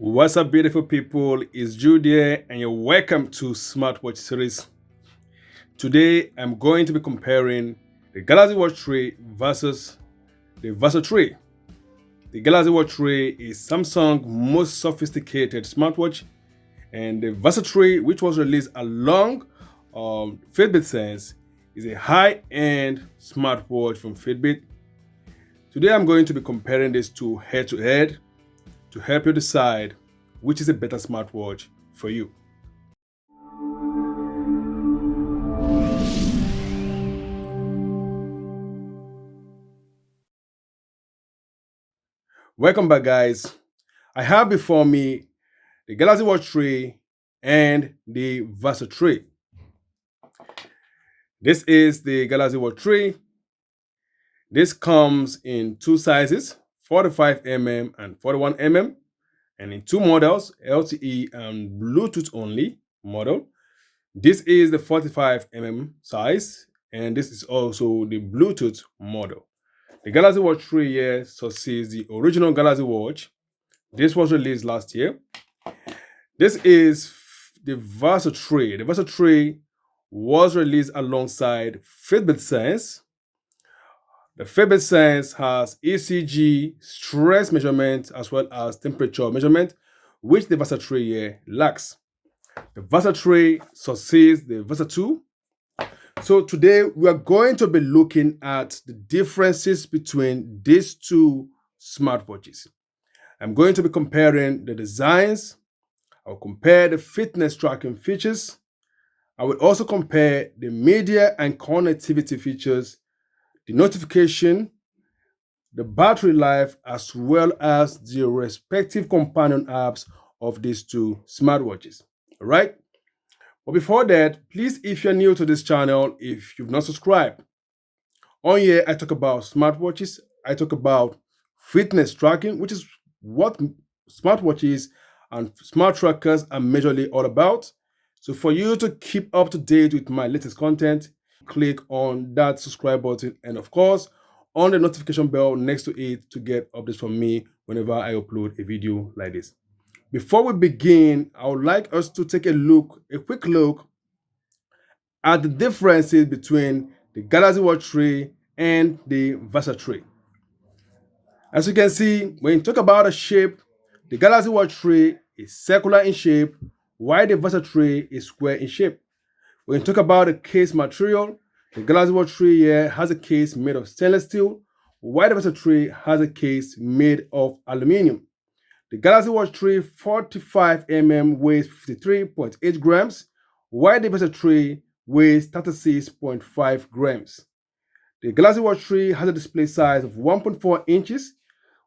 What's up, beautiful people? It's Jude here, and you're welcome to Smartwatch series. Today, I'm going to be comparing the Galaxy Watch 3 versus the Versa 3. The Galaxy Watch 3 is Samsung's most sophisticated smartwatch, and the Versa 3, which was released along Fitbit Sense, is a high-end smartwatch from Fitbit. Today, I'm going to be comparing these two head-to-head to help you decide which is a better smartwatch for you. Welcome back, guys. I have before me the Galaxy Watch 3 and the Versa 3. This is the Galaxy Watch 3. This comes in two sizes, 45mm and 41mm, and in two models, LTE and Bluetooth only model. This is the 45mm size, and this is also the Bluetooth model. The Galaxy Watch 3 here succeeds the original Galaxy Watch. This was released last year. This is the Versa 3. The Versa 3 was released alongside Fitbit Sense. The Fitbit Sense has ECG, stress measurement, as well as temperature measurement, which the Versa 3 here lacks. The Versa 3 succeeds the Versa 2. So today we are going to be looking at the differences between these two smartwatches. I'm going to be comparing the designs. I'll compare the fitness tracking features. I will also compare the media and connectivity features, the notification, the battery life, as well as the respective companion apps of these two smartwatches. All right. But before that, please, if you're new to this channel, if you've not subscribed, on here I talk about smartwatches. I talk about fitness tracking, which is what smartwatches and smart trackers are majorly all about. So for you to keep up to date with my latest content, click on that subscribe button, and of course on the notification bell next to it to get updates from me whenever I upload a video like this. Before we begin, I would like us to take a quick look at the differences between the Galaxy Watch 3 and the Versa 3. As you can see, when you talk about the shape, the Galaxy Watch 3 is circular in shape, while the Versa 3 is square in shape. When you talk about the case material, the Galaxy Watch 3 here has a case made of stainless steel, while the Versa 3 has a case made of aluminum. The Galaxy Watch 3 45mm weighs 53.8 grams, while the Versa 3 weighs 36.5 grams. The Galaxy Watch 3 has a display size of 1.4 inches,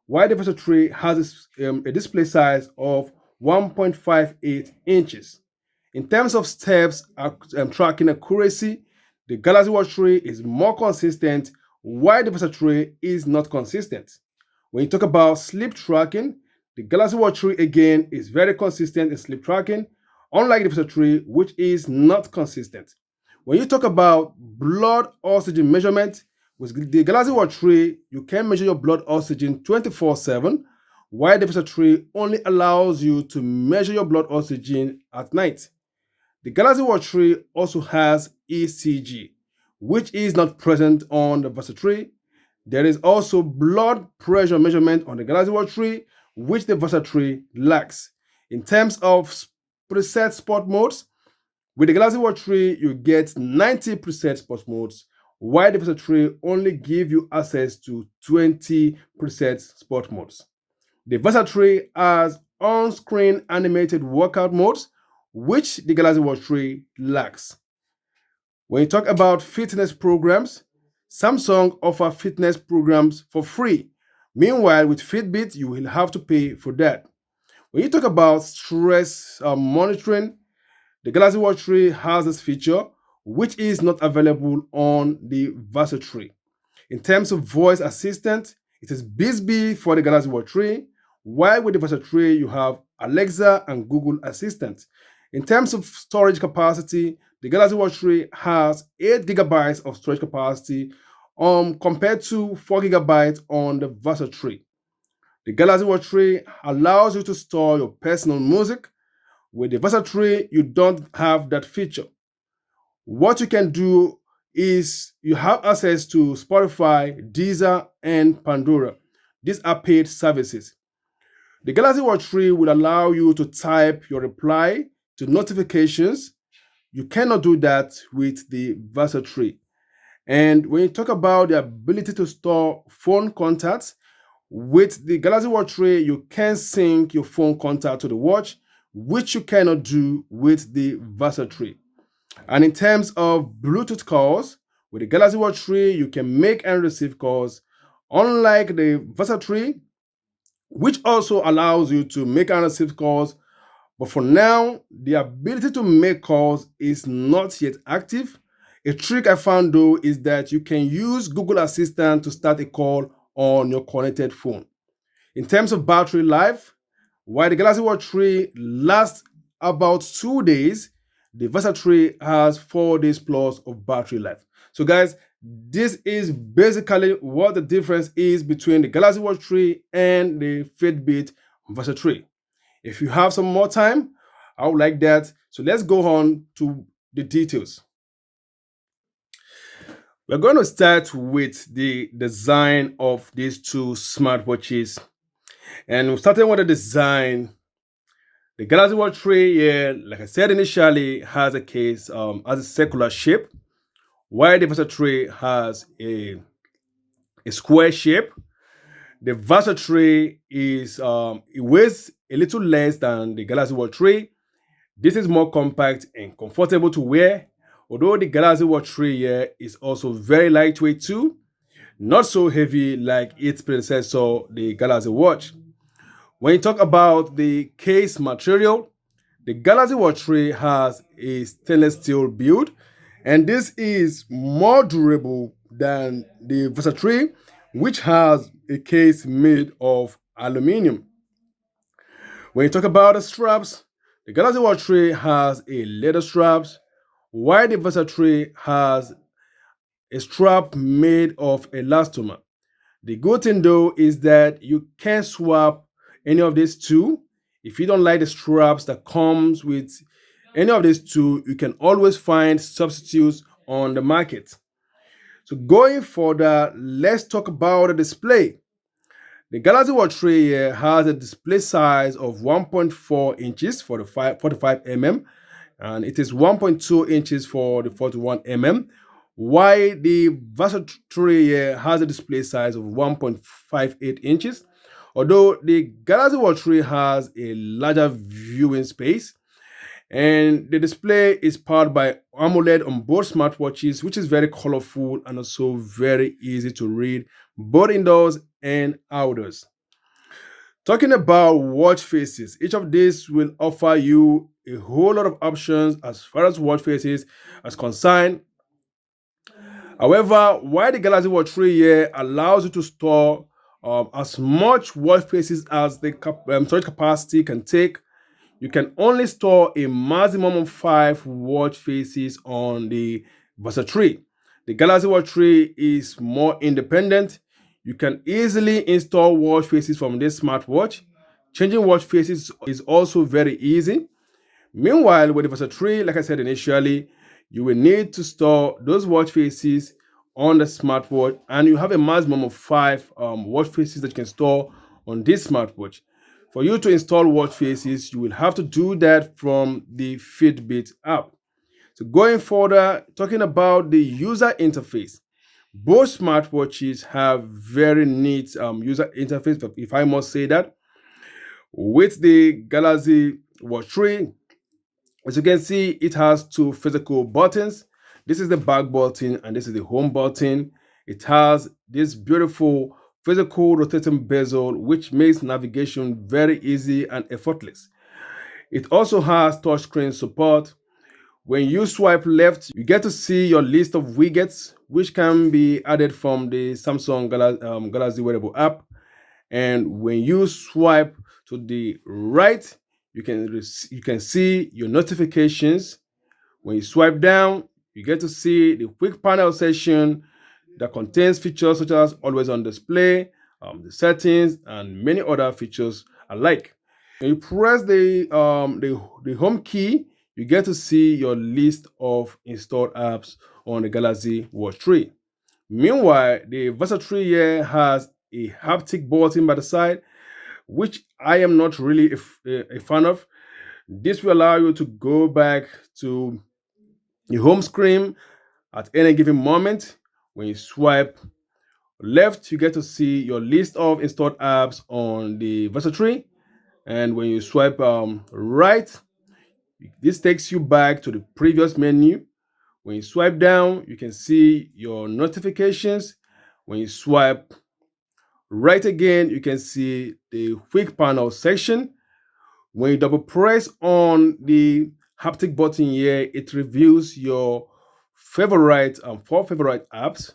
while the Versa 3 has a display size of 1.58 inches. In terms of steps tracking accuracy, the Galaxy Watch 3 is more consistent, while the Versa 3 is not consistent. When you talk about sleep tracking, the Galaxy Watch 3 again is very consistent in sleep tracking, unlike the Versa 3, which is not consistent. When you talk about blood oxygen measurement, with the Galaxy Watch 3, you can measure your blood oxygen 24/7, while the Versa 3 only allows you to measure your blood oxygen at night. The Galaxy Watch 3 also has ECG, which is not present on the Versa 3. There is also blood pressure measurement on the Galaxy Watch 3, which the Versa 3 lacks. In terms of preset sport modes, with the Galaxy Watch 3, you get 90 preset sport modes, while the Versa 3 only give you access to 20 preset sport modes. The Versa 3 has on-screen animated workout modes, which the Galaxy Watch 3 lacks. When you talk about fitness programs, Samsung offers fitness programs for free. Meanwhile, with Fitbit, you will have to pay for that. When you talk about stress monitoring, the Galaxy Watch 3 has this feature, which is not available on the Versa 3. In terms of voice assistant, it is Bixby for the Galaxy Watch 3, while with the Versa 3, you have Alexa and Google Assistant. In terms of storage capacity, the Galaxy Watch 3 has 8 GB of storage capacity compared to 4 GB on the Versa 3. The Galaxy Watch 3 allows you to store your personal music. With the Versa 3, you don't have that feature. What you can do is you have access to Spotify, Deezer, and Pandora. These are paid services. The Galaxy Watch 3 will allow you to type your reply to notifications. You cannot do that with the Versa 3. And when you talk about the ability to store phone contacts, with the Galaxy Watch 3, you can sync your phone contact to the watch, which you cannot do with the Versa 3. And in terms of Bluetooth calls, with the Galaxy Watch 3, you can make and receive calls, unlike the Versa 3, which also allows you to make and receive calls. But for now, the ability to make calls is not yet active. A trick I found though is that you can use Google Assistant to start a call on your connected phone. In terms of battery life, while the Galaxy Watch 3 lasts about 2 days, the Versa 3 has 4 days plus of battery life. So guys, this is basically what the difference is between the Galaxy Watch 3 and the Fitbit Versa 3. If you have some more time, I would like that. So let's go on to the details. We're going to start with the design of these two smartwatches. And starting with the design, the Galaxy Watch 3 here, like I said initially, has a case has a circular shape, while the Versa 3 has a square shape. The Versa 3 is it weighs a little less than the Galaxy Watch 3. This is more compact and comfortable to wear, although the Galaxy Watch 3 here is also very lightweight too, not so heavy like its predecessor, the Galaxy Watch. When you talk about the case material, the Galaxy Watch 3 has a stainless steel build, and this is more durable than the Versa 3, which has a case made of aluminum. When you talk about the straps, the Galaxy Watch 3 has a leather straps, while the Versa 3 has a strap made of elastomer. The good thing though is that you can swap any of these two. If you don't like the straps that comes with any of these two, you can always find substitutes on the market. So going further, let's talk about the display. The Galaxy Watch 3 here has a display size of 1.4 inches for the 45 mm, and it is 1.2 inches for the 41 mm, while the Versa 3 here has a display size of 1.58 inches. Although the Galaxy Watch 3 has a larger viewing space, and the display is powered by AMOLED on both smartwatches, which is very colorful and also very easy to read, both indoors and outdoors. Talking about watch faces, each of these will offer you a whole lot of options as far as watch faces is concerned. However, while the Galaxy Watch 3 here allows you to store as much watch faces as the storage capacity can take, you can only store a maximum of 5 watch faces on the Versa 3. The Galaxy Watch 3 is more independent. You can easily install watch faces from this smartwatch. Changing watch faces is also very easy. Meanwhile, with the Versa 3, like I said initially, you will need to store those watch faces on the smartwatch, and you have a maximum of 5 watch faces that you can store on this smartwatch. For you to install watch faces, you will have to do that from the Fitbit app. So going further, talking about the user interface, both smartwatches have very neat user interface, if I must say that. With the Galaxy Watch 3, as you can see, it has 2 physical buttons. This is the back button and this is the home button. It has this beautiful physical rotating bezel, which makes navigation very easy and effortless. It also has touchscreen support. When you swipe left, you get to see your list of widgets, which can be added from the Samsung Galaxy Wearable app. And when you swipe to the right, you can see your notifications. When you swipe down, you get to see the quick panel section that contains features such as always on display, the settings, and many other features alike. When you press the home key, you get to see your list of installed apps on the Galaxy Watch 3. Meanwhile, the Versa 3 here has a haptic button by the side, which I am not really a fan of. This will allow you to go back to the home screen at any given moment. When you swipe left, you get to see your list of installed apps on the Versa 3. And when you swipe right, this takes you back to the previous menu. When you swipe down, you can see your notifications. When you swipe right again, you can see the quick panel section. When you double press on the haptic button here, it reveals your favorite four favorite apps.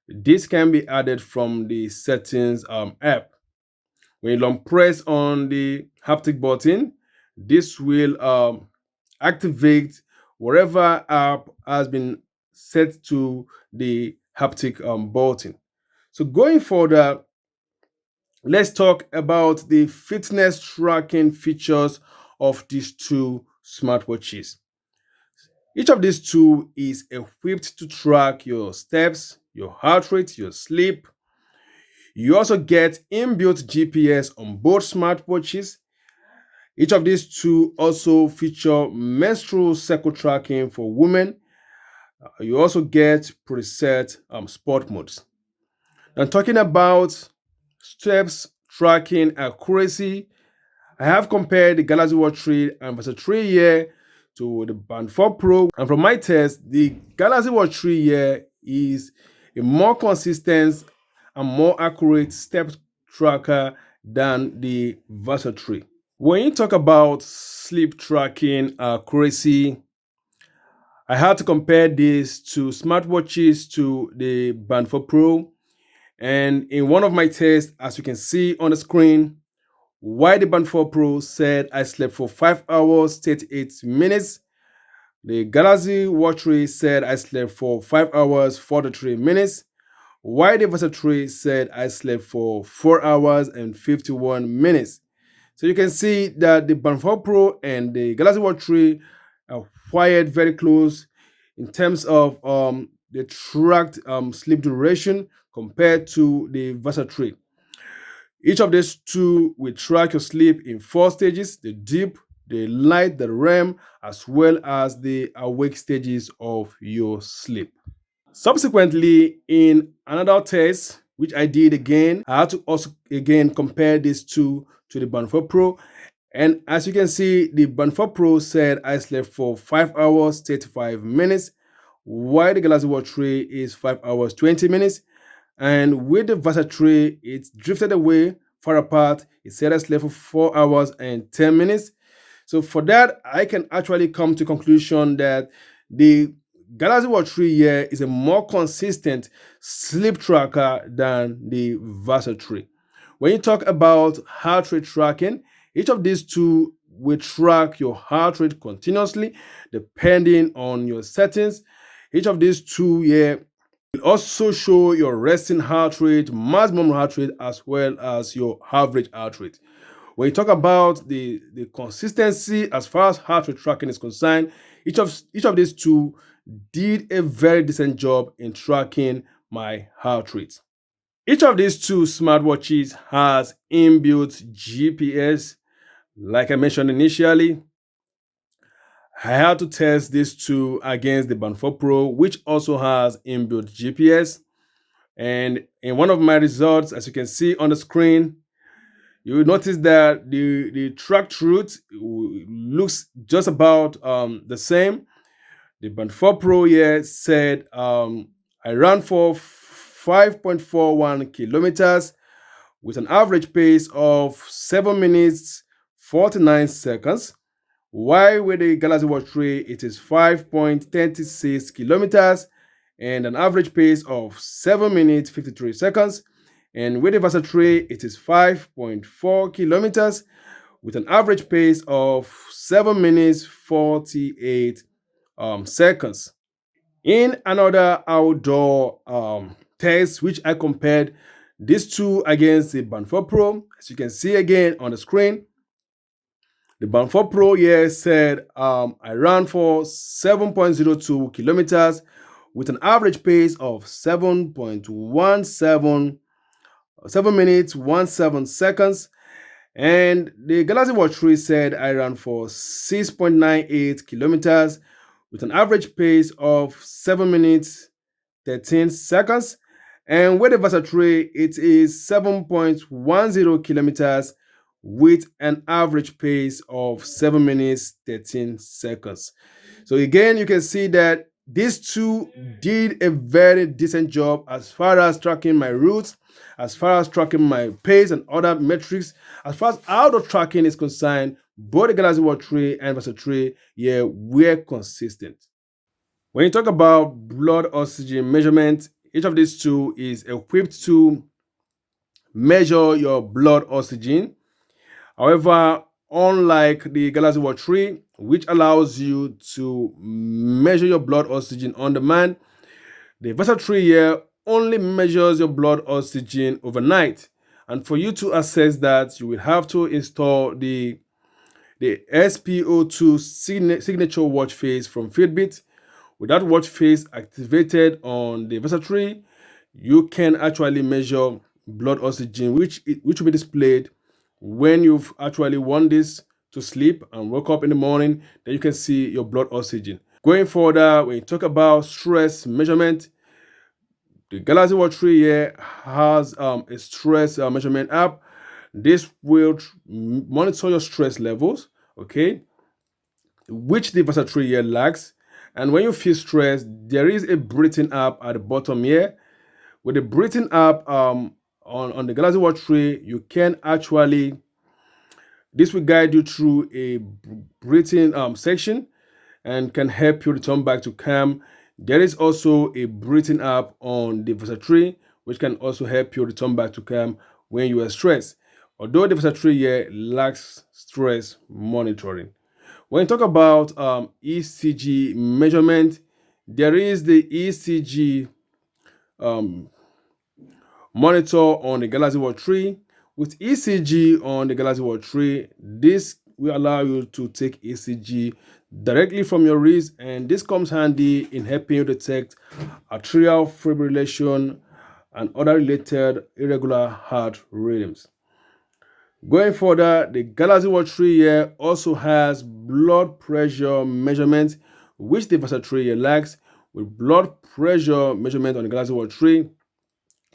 This can be added from the settings app. When you long press on the haptic button, this will activate whatever app has been set to the haptic button. So going further, let's talk about the fitness tracking features of these two smartwatches. Each of these two is equipped to track your steps, your heart rate, your sleep. You also get inbuilt GPS on both smartwatches. Each of these two also feature menstrual cycle tracking for women. You also get preset sport modes. Now, talking about steps tracking accuracy, I have compared the Galaxy Watch 3 and Versa 3 here to the Band 4 Pro. And from my test, the Galaxy Watch 3 here is a more consistent and more accurate step tracker than the Versa 3. When you talk about sleep tracking accuracy, I had to compare this to smartwatches to the Band 4 Pro. And in one of my tests, as you can see on the screen, while the Band 4 Pro said I slept for 5 hours, 38 minutes, the Galaxy Watch 3 said I slept for 5 hours, 43 minutes, while the Versa 3 said I slept for 4 hours and 51 minutes. So you can see that the Band 4 Pro and the Galaxy Watch 3 are wired very close in terms of the tracked sleep duration compared to the Versa 3. Each of these two will track your sleep in 4 stages: the deep, the light, the REM, as well as the awake stages of your sleep. Subsequently, in another test, which I did again, I had to also again compare these two to the Band 4 Pro. And as you can see, the Band 4 Pro said I slept for 5 hours, 35 minutes, while the Galaxy Watch 3 is 5 hours, 20 minutes. And with the Versa 3, it drifted away far apart. It said I slept for 4 hours and 10 minutes. So for that, I can actually come to conclusion that the Galaxy Watch 3 here is a more consistent sleep tracker than the Versa 3. When you talk about heart rate tracking, each of these two will track your heart rate continuously depending on your settings. Each of these two here will also show your resting heart rate, maximum heart rate, as well as your average heart rate. When you talk about the consistency as far as heart rate tracking is concerned, each of these two did a very decent job in tracking my heart rate. Each of these two smartwatches has inbuilt GPS. Like I mentioned initially, I had to test these two against the Band 4 Pro, which also has inbuilt GPS. And in one of my results, as you can see on the screen, you will notice that the tracked route looks just about the same. The Band 4 Pro here said I ran for 5.41 kilometers with an average pace of 7 minutes 49 seconds. While with the Galaxy Watch 3, it is 5.36 kilometers and an average pace of 7 minutes 53 seconds. And with the Versa 3, it is 5.4 kilometers with an average pace of 7 minutes 48 seconds. In another outdoor test, which I compared These two against the Band 4 Pro. As you can see again on the screen, the Band 4 Pro here said I ran for 7.02 kilometers with an average pace of 7 minutes 17 seconds. And the Galaxy Watch 3 said I ran for 6.98 kilometers with an average pace of 7 minutes 13 seconds. And with the Versa 3, it is 7.10 kilometers with an average pace of 7 minutes 13 seconds. So again, you can see that these two did a very decent job as far as tracking my routes, as far as tracking my pace and other metrics. As far as outdoor tracking is concerned, both the Galaxy Watch 3 and Versa 3 were consistent. When you talk about blood oxygen measurement, each of these two is equipped to measure your blood oxygen. However, unlike the Galaxy Watch 3, which allows you to measure your blood oxygen on demand, the Versa 3 here only measures your blood oxygen overnight. And for you to access that, you will have to install the SpO2 signature watch face from Fitbit. With that watch face activated on the Versa 3, you can actually measure blood oxygen, which will be displayed when you've actually worn this to sleep and woke up in the morning. Then you can see your blood oxygen. Going further, when you talk about stress measurement, the Galaxy Watch 3 here has a stress measurement app. This will monitor your stress levels, okay, which the Versa 3 here lacks. And when you feel stressed, there is a breathing app at the bottom here. With the breathing app on the Galaxy Watch 3, you can actually, this will guide you through a breathing section and can help you return back to calm. There is also a breathing app on the Versa 3, which can also help you return back to calm when you are stressed. Although the Versa 3 here lacks stress monitoring. When you talk about ECG measurement, there is the ECG monitor on the Galaxy Watch 3. With ECG on the Galaxy Watch 3, this will allow you to take ECG directly from your wrist, and this comes handy in helping you detect atrial fibrillation and other related irregular heart rhythms. Going further, the Galaxy Watch 3 here also has blood pressure measurement, which the Versa 3 here lacks. With blood pressure measurement on the Galaxy Watch 3,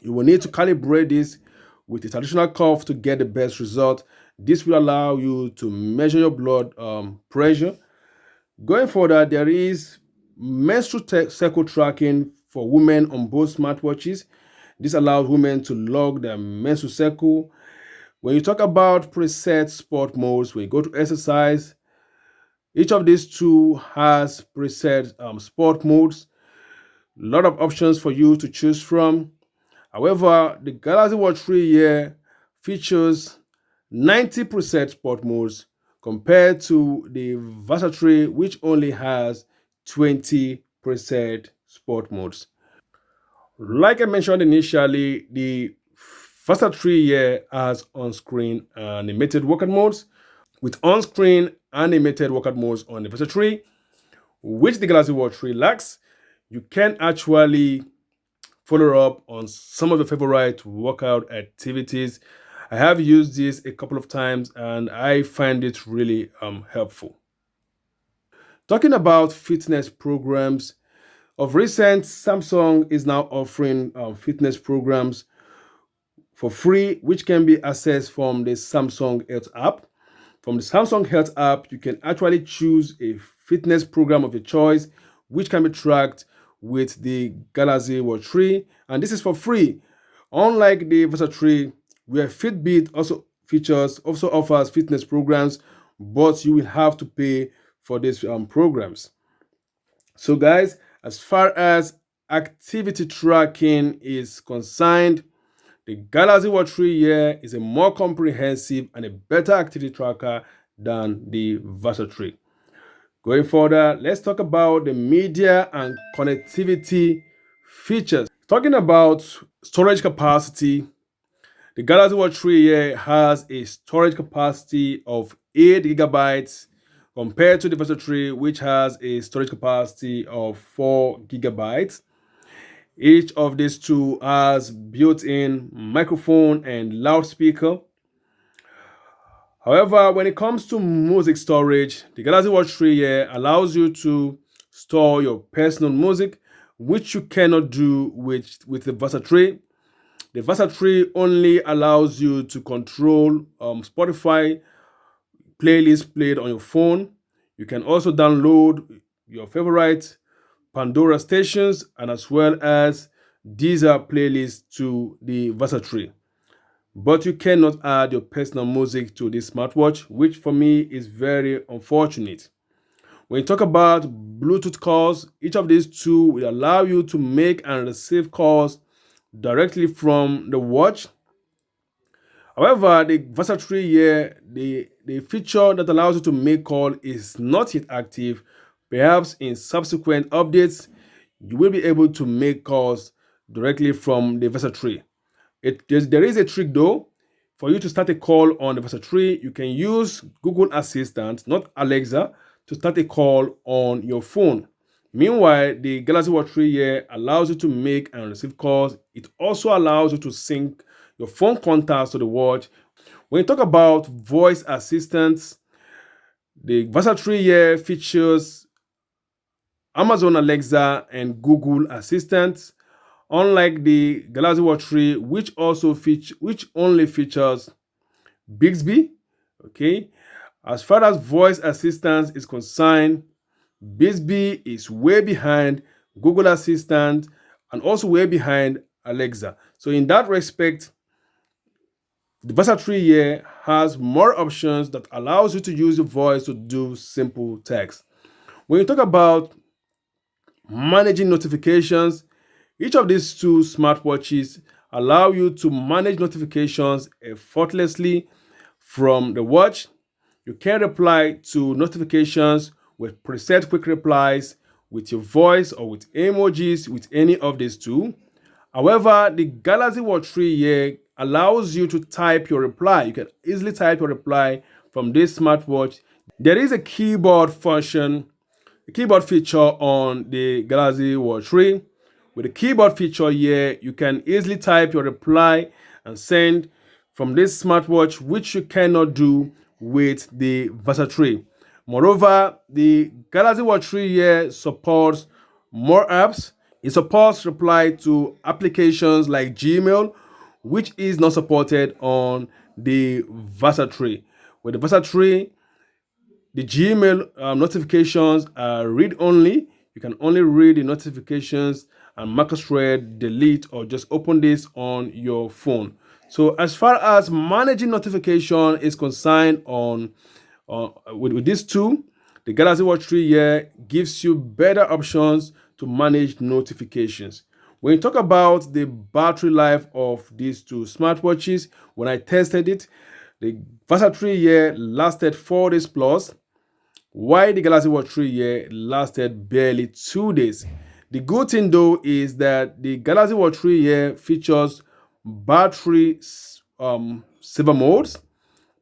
you will need to calibrate this with a traditional cuff to get the best result. This will allow you to measure your blood pressure. Going further, there is menstrual cycle tracking for women on both smartwatches. This allows women to log their menstrual cycle. When you talk about preset sport modes, when you go to exercise, each of these two has preset sport modes. A lot of options for you to choose from. However, the Galaxy Watch 3 here features 90% sport modes compared to the Versa 3, which only has 20% sport modes. Like I mentioned initially, the Versa 3 here has on-screen animated workout modes. With on-screen animated workout modes on the Versa 3, which the Galaxy Watch 3 lacks, you can actually follow up on some of your favorite workout activities. I have used this a couple of times and I find it really helpful. Talking about fitness programs, of recent, Samsung is now offering fitness programs for free, which can be accessed from the Samsung Health app. From the Samsung Health app, you can actually choose a fitness program of your choice, which can be tracked with the Galaxy Watch 3, and this is for free. Unlike the Versa 3, where Fitbit also offers fitness programs, but you will have to pay for these programs. So guys, as far as activity tracking is concerned, the Galaxy Watch 3 here is a more comprehensive and a better activity tracker than the Versa 3. Going further, let's talk about the media and connectivity features. Talking about storage capacity, The Galaxy Watch 3 here has a storage capacity of 8 gigabytes compared to the Versa 3, which has a storage capacity of 4 gigabytes. Each of these two has built-in microphone and loudspeaker. However, when it comes to music storage, the Galaxy Watch 3 here allows you to store your personal music, which you cannot do with the Versa 3. The Versa 3 only allows you to control Spotify playlists played on your phone. You can also download your favorite Pandora stations and as well as Deezer playlists to the Versa 3. But you cannot add your personal music to this smartwatch, which for me is very unfortunate. When you talk about Bluetooth calls, each of these two will allow you to make and receive calls directly from the watch. However, the Versa 3 here, the feature that allows you to make call is not yet active. Perhaps in subsequent updates, you will be able to make calls directly from the Versa 3. There is a trick though. For you to start a call on the Versa 3, you can use Google Assistant, not Alexa, to start a call on your phone. Meanwhile, the Galaxy Watch 3 here allows you to make and receive calls. It also allows you to sync your phone contacts to the watch. When you talk about voice assistants, the Versa 3 here features Amazon Alexa and Google Assistant, unlike the Galaxy Watch 3, which only features Bixby. Okay, as far as voice assistance is concerned, Bixby is way behind Google Assistant and also way behind Alexa. So in that respect, the Versa 3 here has more options that allows you to use your voice to do simple text. When you talk about managing notifications, each of these two smartwatches allow you to manage notifications effortlessly from the watch. You can reply to notifications with preset quick replies, with your voice or with emojis, with any of these two. However, the Galaxy Watch 3 here allows you to type your reply. You can easily type your reply from this smartwatch. There is a keyboard function, a keyboard feature on the Galaxy Watch 3. With the keyboard feature here, you can easily type your reply and send from this smartwatch, which you cannot do with the Versa 3. Moreover, the Galaxy Watch 3 here supports more apps. It supports reply to applications like Gmail, which is not supported on the Versa 3. With the Versa 3, the Gmail notifications are read-only. You can only read the notifications and mark thread, delete, or just open this on your phone. So as far as managing notification is concerned with these two, the Galaxy Watch 3 here gives you better options to manage notifications. When you talk about the battery life of these two smartwatches, when I tested it, the Versa 3 here lasted 4 days plus, while the Galaxy Watch 3 here lasted barely 2 days. The good thing though is that the Galaxy Watch 3 here features battery saver modes.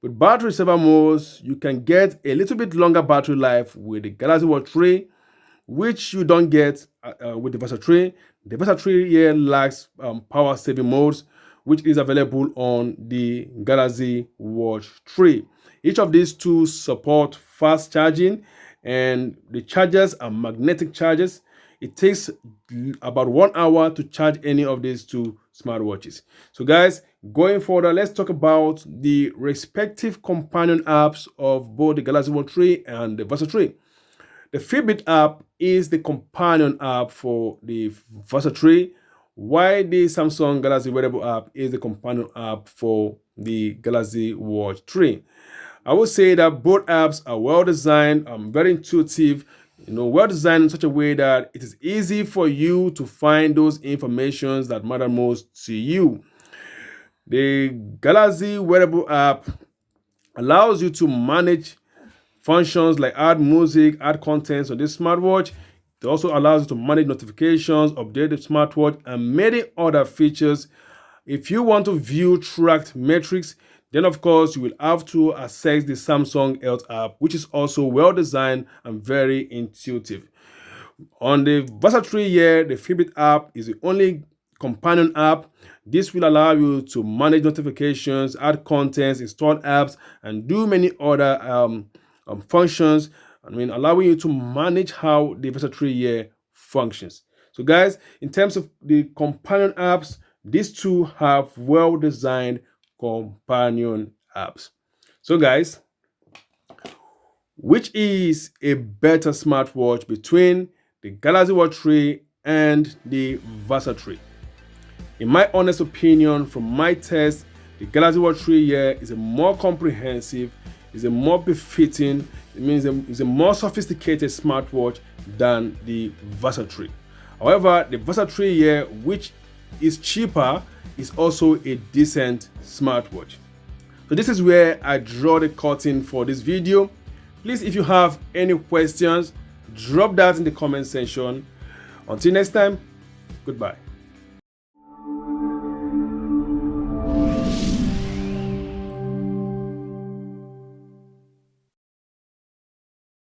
With battery saver modes, you can get a little bit longer battery life with the Galaxy Watch 3, which you don't get with the Versa 3. The Versa 3 here lacks power saving modes, which is available on the Galaxy Watch 3. Each of these two support fast charging, and the chargers are magnetic chargers. It takes about 1 hour to charge any of these two smartwatches. So guys, going further, let's talk about the respective companion apps of both the Galaxy Watch 3 and the Versa 3. The Fitbit app is the companion app for the Versa 3, while the Samsung Galaxy Wearable app is the companion app for the Galaxy Watch 3. I would say that both apps are well designed, very intuitive, well designed in such a way that it is easy for you to find those informations that matter most to you. The Galaxy Wearable app allows you to manage functions like add music, add contents on this smartwatch. It also allows you to manage notifications, update the smartwatch, and many other features If you want to view tracked metrics, then of course you will have to access the Samsung Health app, which is also well designed and very intuitive. On the Versa 3 here, the Fitbit app is the only companion app. This will allow you to manage notifications, add contents, install apps, and do many other functions. Allowing you to manage how the Versa 3 here functions. So guys, in terms of the companion apps, these two have well-designed companion apps. So guys, which is a better smartwatch between the Galaxy Watch 3 and the Versa 3? In my honest opinion, from my test, the Galaxy Watch 3 here is a more comprehensive, is a more befitting, it's a more sophisticated smartwatch than the Versa 3. However, the Versa 3 here, which is cheaper, is also a decent smartwatch. So this is where I draw the curtain for this video. Please, if you have any questions, drop that in the comment section. Until next time, goodbye.